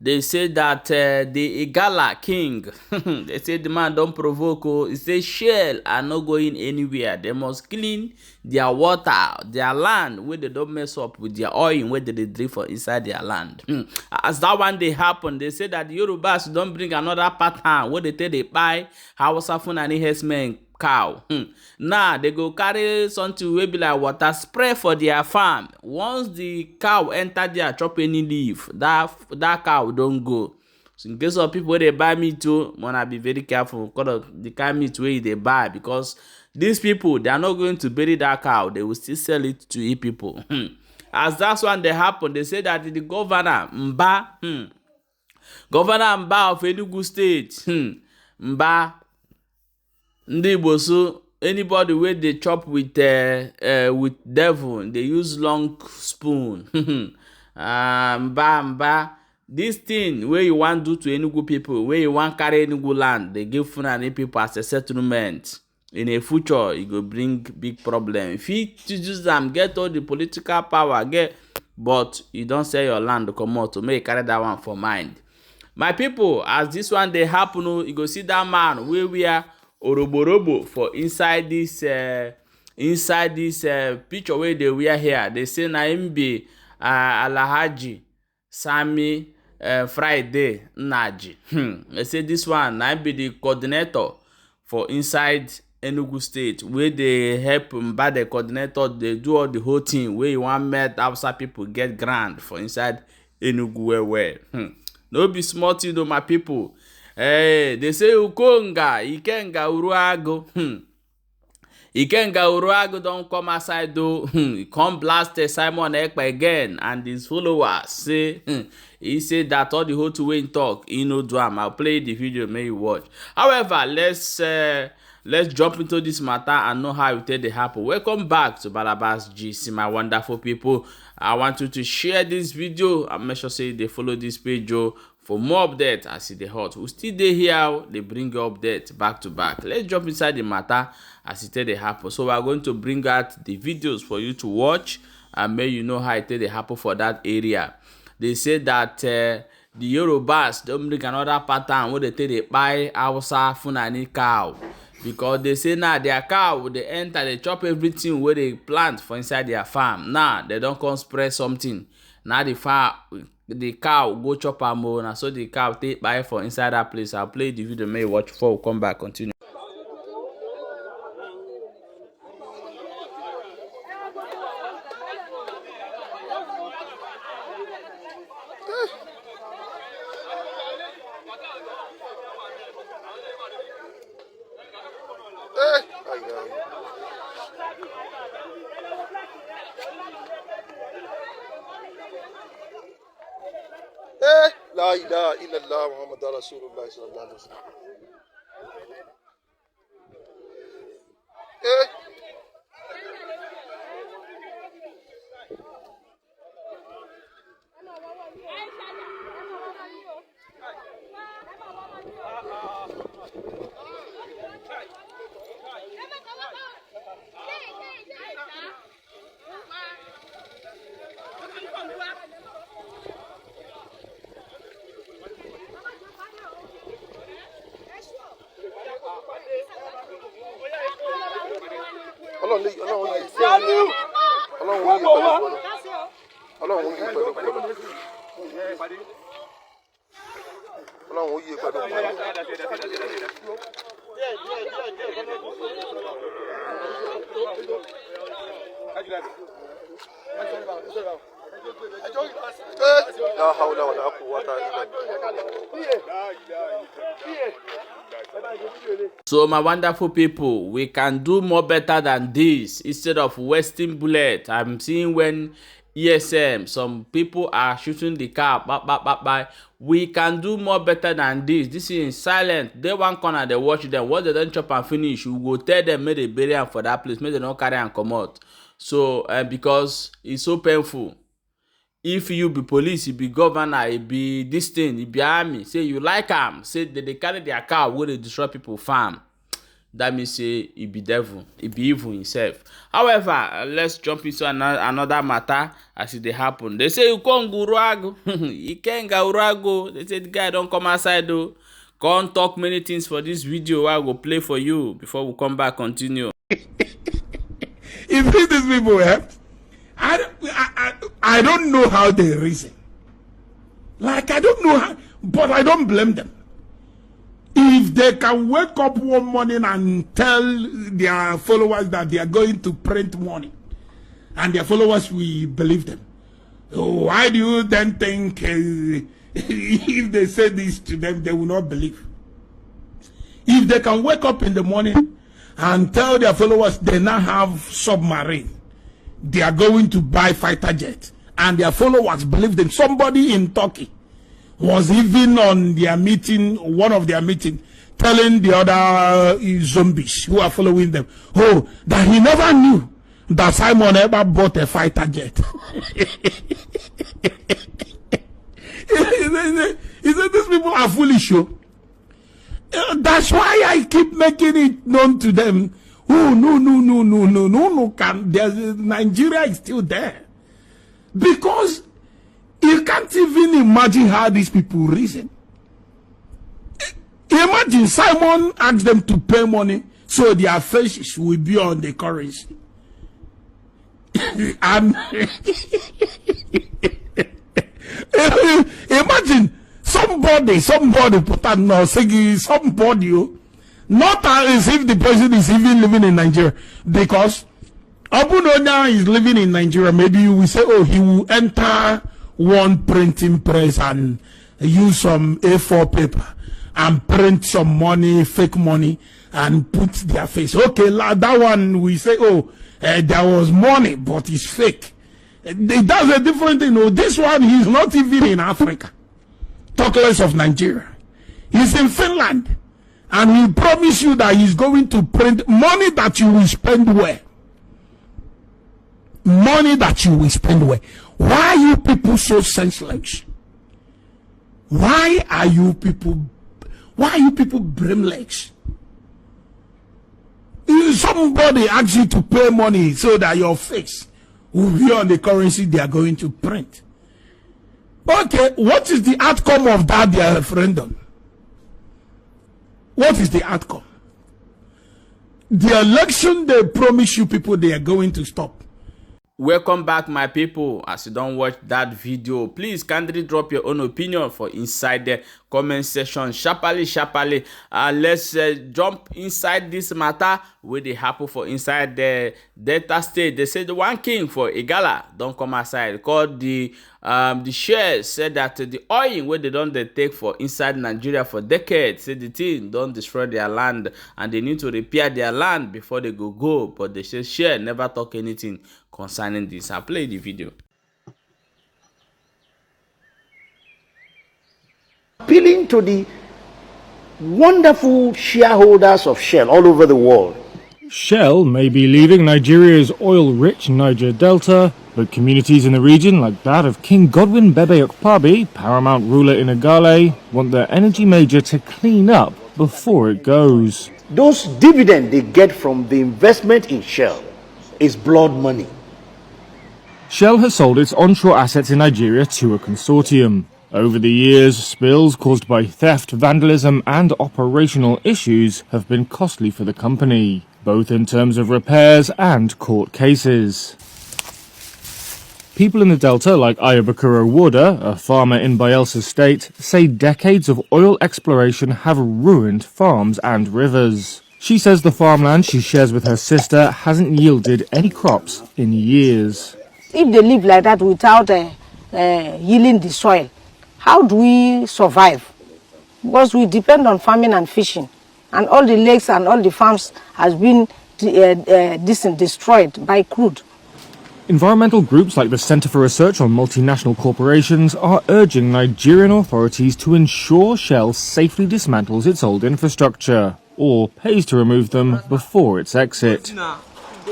They say that the Igala king, they say the man don't provoke. Oh, he say shell are not going anywhere. They must clean their water, their land, where they don't mess up with their oil, where they drink for inside their land. As that one day happen, they say that the Yorubas don't bring another pattern where they take they buy Hausa Fulani herdsmen cow. Now they go carry something wey be like water spray for their farm. Once the cow enter there chop any leaf, that cow don't go. So in case of people wey dey buy meat too, wanna be very careful because of the kind meat wey they buy, because these people they are not going to bury that cow, they will still sell it to eat people. As that's when they happen, they say that the governor Mba, Governor Mba of Enugu State, Mba ndị Igbo so anybody wey dey chop with devil, they use long spoon. Mba, this thing wey you want do to Enugu people, wey you want carry Enugu land, they give Fulani people as a settlement. In a future, it go bring big problem. If you use them, get all the political power, but you don't sell your land to come out to make carry that one for mind. My people, as this one they happen, you go see that man where we are oroborobo for inside this picture where they wear here. They say na him be Alhaji Sami Friday Naji. They say this one na be the coordinator for inside Enugu State, where they help by the coordinator. They do all the whole thing where you want met outside people get grant for inside Enugu where. No be small thing though, my people. Hey, they say Ikenga, Uruagu. Ikenga Uruagu don't come aside though. He come blast Simon Ekpa again and his followers say he said that all the whole two way talk, he no do am. I'll play the video, may you watch. However, let's jump into this matter and know how it did happen. Welcome back to Balabas GC, my wonderful people. I want you to share this video and make sure say they follow this page for more updates as it dey hot. We still dey here, they bring you updates back to back. Let's jump inside the matter as it dey happen. So we are going to bring out the videos for you to watch and make you know how it dey happen for that area. They say that the Yorubas don't bring another pattern where they take they buy Hausa Fulani cow, because they say now their cow they enter, they chop everything where they plant for inside their farm. Now they don't come spray something. Now the cow go chop am o, na so the cow take buy for inside that place. I'll play the video, may you watch before we come back continue. La ilaha illallah Muhammad Rasulullah sallallahu alaihi wasallam. So my wonderful people, we can do more better than this. Instead of wasting bullet, I'm seeing when ESM, some people are shooting the car, we can do more better than this. This is silent. They one corner, they watch them. Once they don't chop and finish, we go tell them make they bury am for that place, make they not carry and come out. So because it's so painful. If you be police, you be governor, you be this thing, you be army, say you like am, say they carry their car where they destroy people farm. that means say he be devil, he be evil himself. However, let's jump into another matter as it happen. They say Ekpa Uruagu, Ikenga Uruagu. They say the guy don't come outside though. Can't talk many things for this video. I will play for you before we come back. Continue. You see these people, I don't know how they reason. Like, I don't know how, but I don't blame them. If they can wake up one morning and tell their followers that they are going to print money, and their followers will believe them, why do you then think if they say this to them, they will not believe? If they can wake up in the morning and tell their followers they now have submarine, they are going to buy fighter jets, and their followers believe them. Somebody in Turkey was even on their meeting, one of their meetings, telling the other zombies who are following them, that he never knew that Simon ever bought a fighter jet. He said these people are foolish. That's why I keep making it known to them. No, Nigeria is still there. Because you can't even imagine how these people reason. Imagine Simon asked them to pay money so their faces will be on the currency. And imagine somebody put that no saying somebody, not as if the person is even living in Nigeria, because Abőut is living in Nigeria. Maybe you will say, he will enter one printing press and use some A4 paper and print some money, fake money, and put their face. Okay, that one we say, there was money, but it's fake. That's a different thing. This one, he's not even in Africa. Talk less of Nigeria. He's in Finland. And he promised you that he's going to print money that you will spend where? Money that you will spend where? Why are you people so senseless? Why are you people brainless? Somebody asks you to pay money so that your face will be on the currency they are going to print. Okay, what is the outcome of that their referendum? What is the outcome? The election they promise you people they are going to stop. Welcome back, my people. As you don't watch that video, please kindly drop your own opinion for inside the comment section sharply. Let's jump inside this matter where they happen for inside the Delta State. They say the one king for Igala don't come outside, called the shares said that the oil where they don't take for inside Nigeria for decades, say the thing don't destroy their land and they need to repair their land before they go. But they say share never talk anything concerning this. I'll play the video. Appealing to the wonderful shareholders of Shell all over the world. Shell may be leaving Nigeria's oil-rich Niger Delta, but communities in the region, like that of King Godwin Bebe Ekpa, paramount ruler in Igala, want their energy major to clean up before it goes. Those dividends they get from the investment in Shell is blood money. Shell has sold its onshore assets in Nigeria to a consortium. Over the years, spills caused by theft, vandalism and operational issues have been costly for the company, both in terms of repairs and court cases. People in the Delta, like Ayabakuro Wada, a farmer in Bayelsa State, say decades of oil exploration have ruined farms and rivers. She says the farmland she shares with her sister hasn't yielded any crops in years. If they live like that without healing the soil, how do we survive? Because we depend on farming and fishing, and all the lakes and all the farms has been destroyed by crude. Environmental groups like the Center for Research on Multinational Corporations are urging Nigerian authorities to ensure Shell safely dismantles its old infrastructure, or pays to remove them before its exit.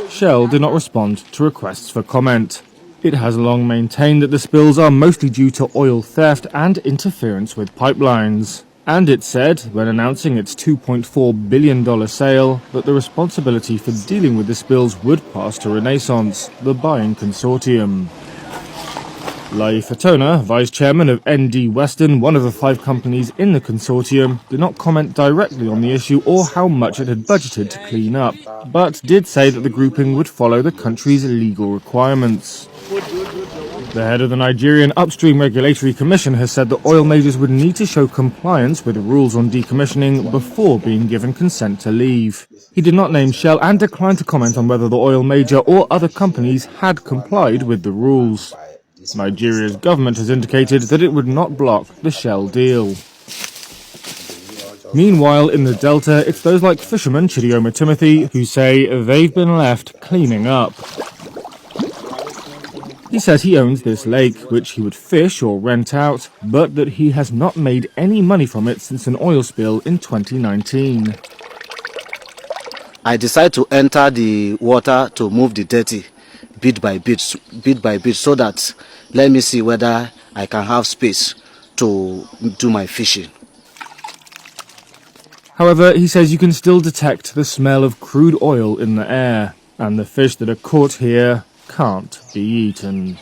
Shell did not respond to requests for comment. It has long maintained that the spills are mostly due to oil theft and interference with pipelines. And it said, when announcing its $2.4 billion sale, that the responsibility for dealing with the spills would pass to Renaissance, the buying consortium. Lai Fatona, vice chairman of ND Western, one of the 5 companies in the consortium, did not comment directly on the issue or how much it had budgeted to clean up, but did say that the grouping would follow the country's legal requirements. The head of the Nigerian Upstream Regulatory Commission has said that oil majors would need to show compliance with the rules on decommissioning before being given consent to leave. He did not name Shell and declined to comment on whether the oil major or other companies had complied with the rules. Nigeria's government has indicated that it would not block the Shell deal. Meanwhile, in the Delta, it's those like fisherman Chidioma Timothy who say they've been left cleaning up. He says he owns this lake, which he would fish or rent out, but that he has not made any money from it since an oil spill in 2019. I decided to enter the water to move the dirty bit by bit, so that let me see whether I can have space to do my fishing. However, he says you can still detect the smell of crude oil in the air, and the fish that are caught here can't be eaten.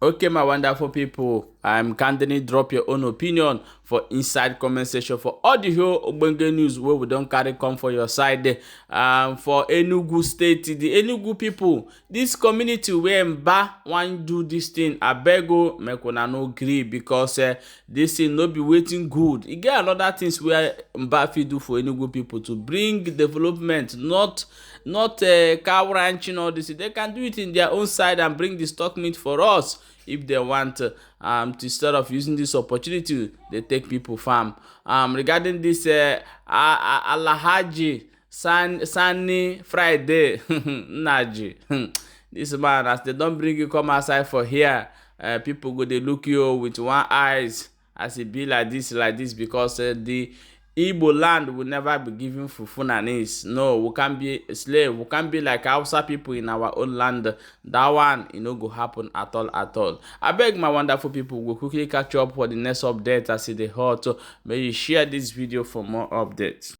Okay, my wonderful people, kindly drop your own opinion for inside comment section for all the whole Ogbonge news where we don't carry come for your side. For Enugu State, the Enugu people, this community where Mba want do this thing, I beg you, make una no agree because this thing no be waiting good. You get another things where Mba fit do for Enugu people to bring development, not cow ranching all this. They can do it in their own side and bring the stock meat for us. If they want to instead of using this opportunity, they take people farm. Regarding this Alahaji Sunny Friday Naji, this man, as they don't bring you come outside for here, people go they look you with one eyes as it be like this because the Igbo land will never be given for Fulanese. No, we can't be a slave. We can't be like Hausa people in our own land. That one, it no go happen at all. I beg my wonderful people, we'll quickly catch up for the next update as it is hot. So may you share this video for more updates.